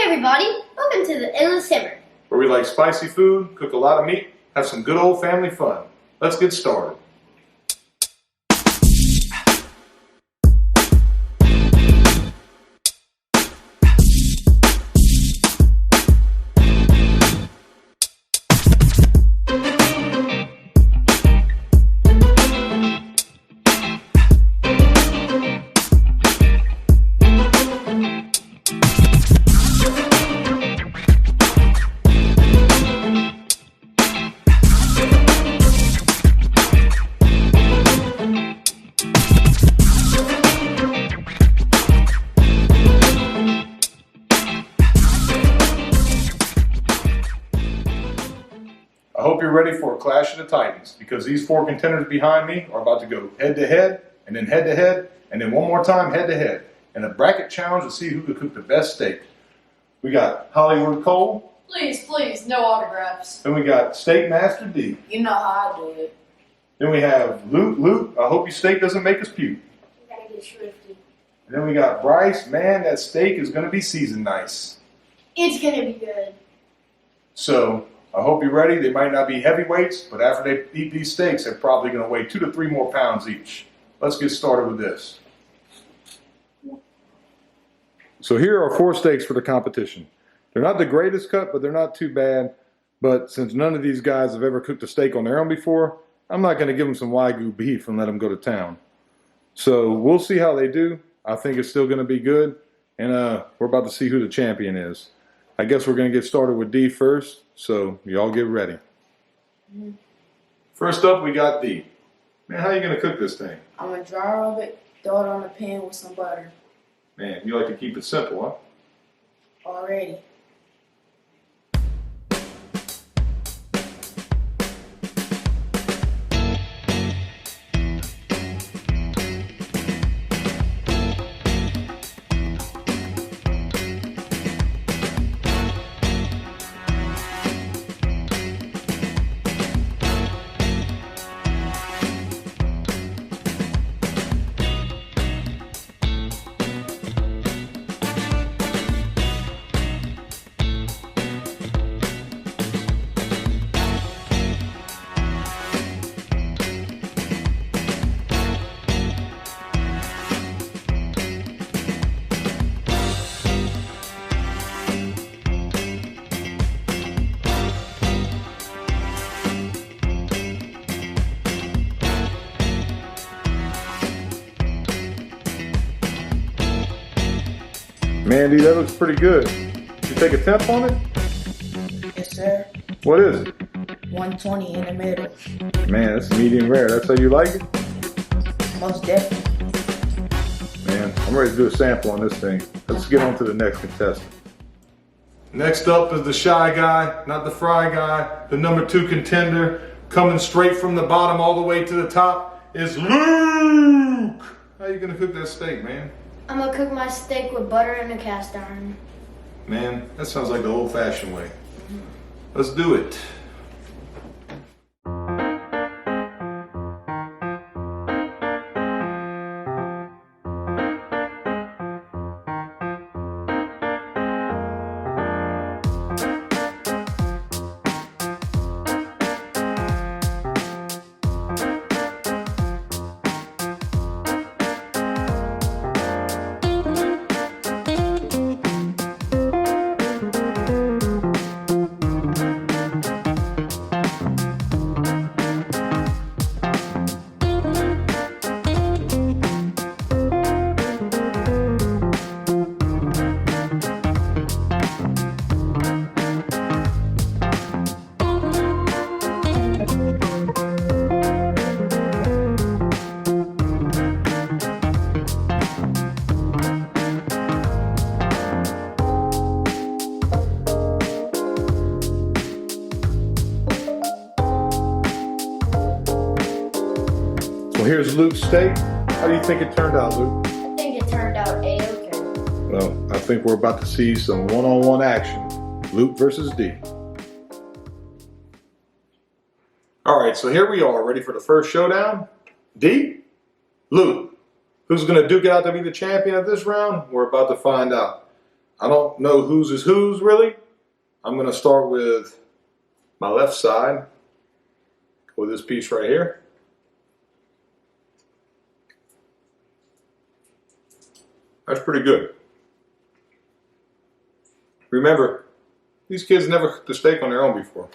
everybody, welcome to the Endless Simmer, where we like spicy food, cook a lot of meat, have some good old family fun. Let's get started. I hope you're ready for a clash of the Titans, because these four contenders behind me are about to go head to head, and then head to head, and then one more time head to head, in a bracket challenge to see who can cook the best steak. We got Hollywood Cole. Please, no autographs. Then we got Steak Master D. You know how I do it. Then we have Luke. I hope your steak doesn't make us puke. You gotta get shrifty. And then we got Bryce. Man, that steak is going to be seasoned nice. It's gonna be good. So, I hope you're ready. They might not be heavyweights, but after they eat these steaks, they're probably going to weigh 2 to 3 more pounds each. Let's get started with this. So here are 4 steaks for the competition. They're not the greatest cut, but they're not too bad. But since none of these guys have ever cooked a steak on their own before, I'm not going to give them some Wagyu beef and let them go to town. So we'll see how they do. I think it's still going to be good. And we're about to see who the champion is. I guess we're going to get started with D first. So y'all get ready. First up, we got D. Man, how are you going to cook this thing? I'm going to dry rub it, throw it on the pan with some butter. Man, you like to keep it simple, huh? Already. Mandy, that looks pretty good. You take a temp on it? Yes, sir. What is it? 120 in the middle. Man, that's medium rare. That's how you like it? Most definitely. Man, I'm ready to do a sample on this thing. Let's get on to the next contestant. Next up is the shy guy, not the fry guy. The number 2 contender, coming straight from the bottom all the way to the top, is Luke! How you gonna cook that steak, man? I'm gonna cook my steak with butter in a cast iron. Man, that sounds like the old-fashioned way. Let's do it. Here's Luke's steak. How do you think it turned out, Luke? I think it turned out A-okay. Well, I think we're about to see some one-on-one action. Luke versus D. All right, so here we are, ready for the first showdown. D, Luke, who's going to duke it out to be the champion of this round? We're about to find out. I don't know whose is whose really. I'm going to start with my left side with this piece right here. That's pretty good. Remember, these kids never cooked a steak on their own before.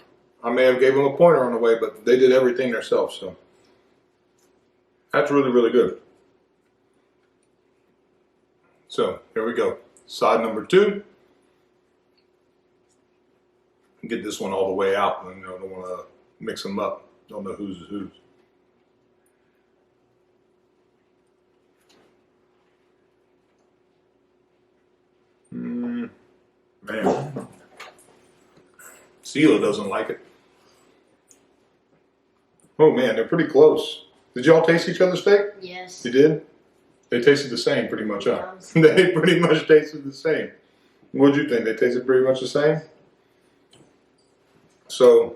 I may have gave them a pointer on the way, but they did everything themselves, so that's really, really good. So here we go. Side number 2. Get this one all the way out. I don't want to mix them up. Don't know whose is whose. Man, Sela doesn't like it. Oh man, they're pretty close. Did y'all taste each other's steak? Yes. You did? They tasted the same pretty much, huh? They pretty much tasted the same. What'd you think? They tasted pretty much the same? So,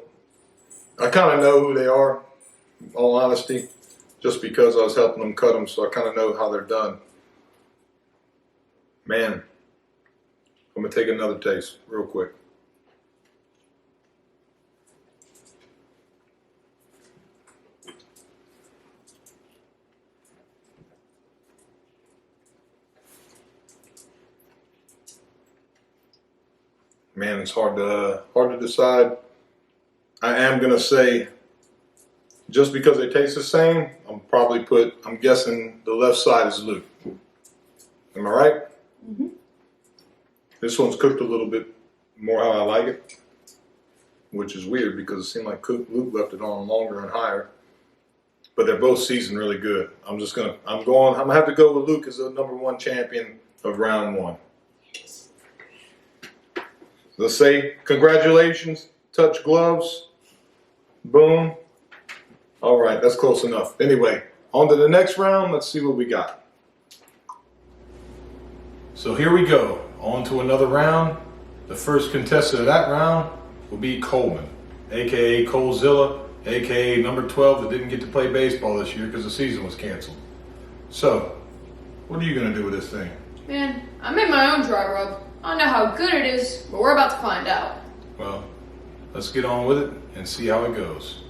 I kind of know who they are, in all honesty, just because I was helping them cut them, so I kind of know how they're done. Man, I'm going to take another taste real quick. Man, it's hard to decide. I am gonna say, just because they taste the same, I'm guessing the left side is Luke. Am I right? Mm-hmm. This one's cooked a little bit more how I like it, which is weird because it seemed like Luke left it on longer and higher. But they're both seasoned really good. I'm gonna have to go with Luke as the #1 champion of round 1. Let's say congratulations, touch gloves, boom. All right, that's close enough. Anyway, on to the next round. Let's see what we got. So here we go, on to another round. The first contestant of that round will be Coleman, AKA Colezilla, AKA number 12 that didn't get to play baseball this year because the season was canceled. So, what are you gonna do with this thing? Man, I made my own dry rub. I don't know how good it is, but we're about to find out. Well, let's get on with it and see how it goes.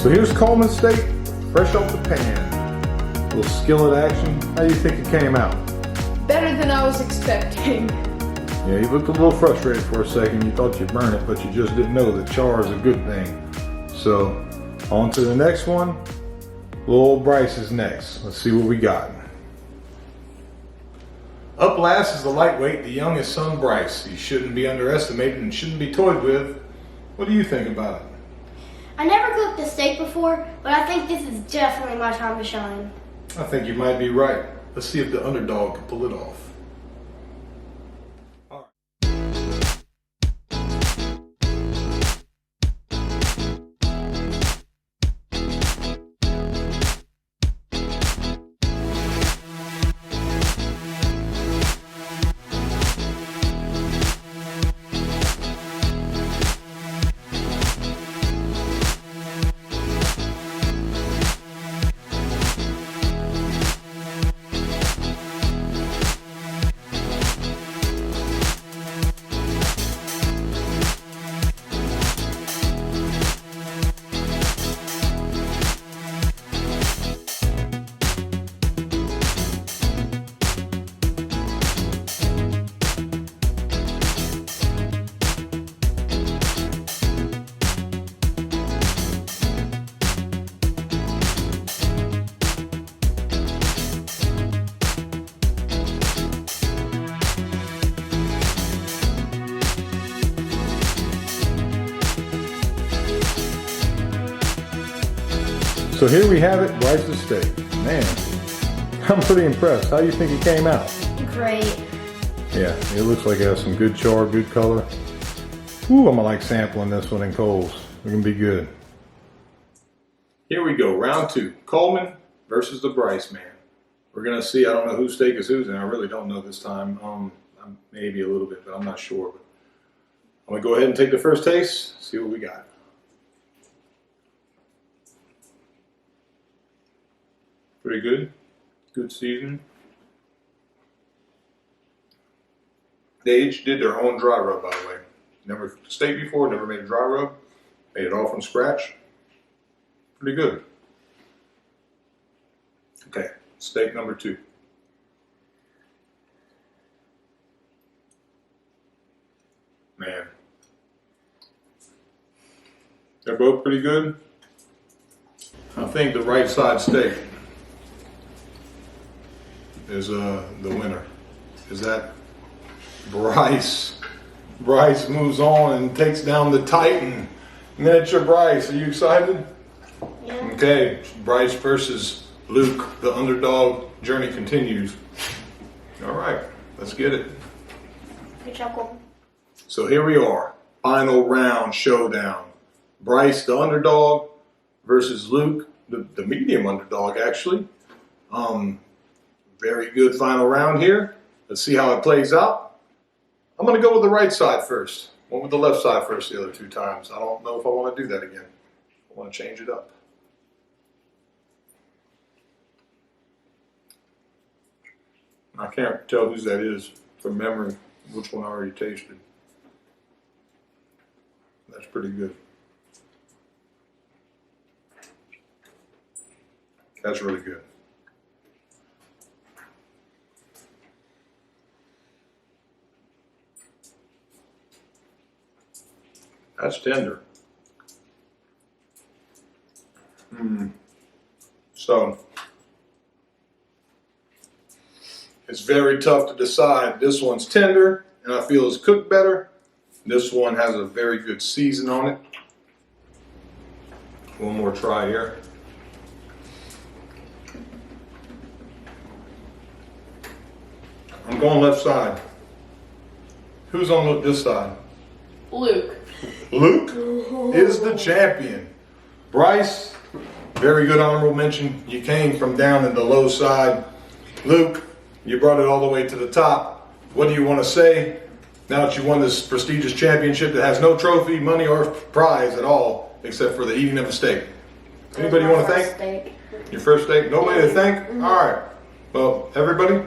So here's Coleman's steak, fresh off the pan. Little skillet action. How do you think it came out? Better than I was expecting. Yeah, you looked a little frustrated for a second. You thought you'd burn it, but you just didn't know that char is a good thing. So, on to the next one. Little old Bryce is next. Let's see what we got. Up last is the lightweight, the youngest son, Bryce. He shouldn't be underestimated and shouldn't be toyed with. What do you think about it? I never cooked a steak before, but I think this is definitely my time to shine. I think you might be right. Let's see if the underdog can pull it off. So here we have it, Bryce's steak. Man, I'm pretty impressed. How do you think it came out? Great. Yeah, it looks like it has some good char, good color. Ooh, I'm gonna like sampling this one in Coles. It's gonna be good. Here we go, round 2. Coleman versus the Bryce man. We're gonna see, I don't know whose steak is whose, and I really don't know this time. Maybe a little bit, but I'm not sure. But I'm gonna go ahead and take the first taste, see what we got. Pretty good. Good seasoning. They each did their own dry rub, by the way. Never cooked a steak before, never made a dry rub. Made it all from scratch. Pretty good. Okay, steak number 2. Man. They're both pretty good. I think the right side steak is the winner. Is that Bryce? Bryce moves on and takes down the Titan. Miniature Bryce, are you excited? Yeah. Okay, Bryce versus Luke. The underdog journey continues. All right, let's get it. Good job, Coleman. So here we are, final round showdown. Bryce, the underdog, versus Luke, the medium underdog, actually. Very good final round here. Let's see how it plays out. I'm going to go with the right side first. Went with the left side first the other 2 times. I don't know if I want to do that again. I want to change it up. I can't tell whose that is from memory, which one I already tasted. That's pretty good. That's really good. That's tender. So, it's very tough to decide. This one's tender, and I feel it's cooked better. This one has a very good season on it. One more try here. I'm going left side. Who's on this side? Luke. Luke is the champion. Bryce, very good honorable mention. You came from down in the low side. Luke, you brought it all the way to the top. What do you want to say now that you won this prestigious championship that has no trophy, money, or prize at all, except for the eating of a steak? Anybody you want to thank? Steak. Your first steak? Nobody to thank? All right. Well, everybody,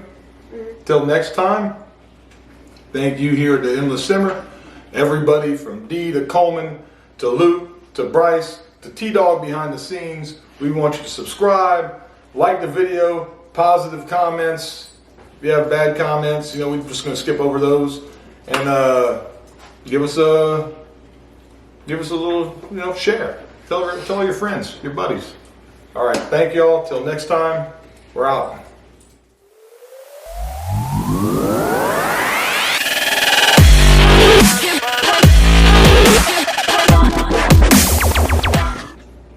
till next time, thank you here at the Endless Simmer. Everybody from D to Coleman to Luke to Bryce to T-Dog behind the scenes. We want you to subscribe, like the video, positive comments. If you have bad comments, we're just going to skip over those. And give us a little, share. Tell all your friends, your buddies. All right, thank y'all. Till next time, we're out.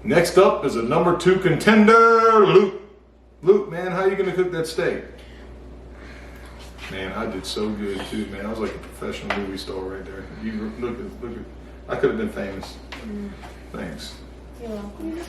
Next up is a number 2 contender, Luke. Luke, man, how you gonna cook that steak? Man, I did so good too, man. I was like a professional movie star right there. You look at. I could have been famous. Thanks. You're welcome.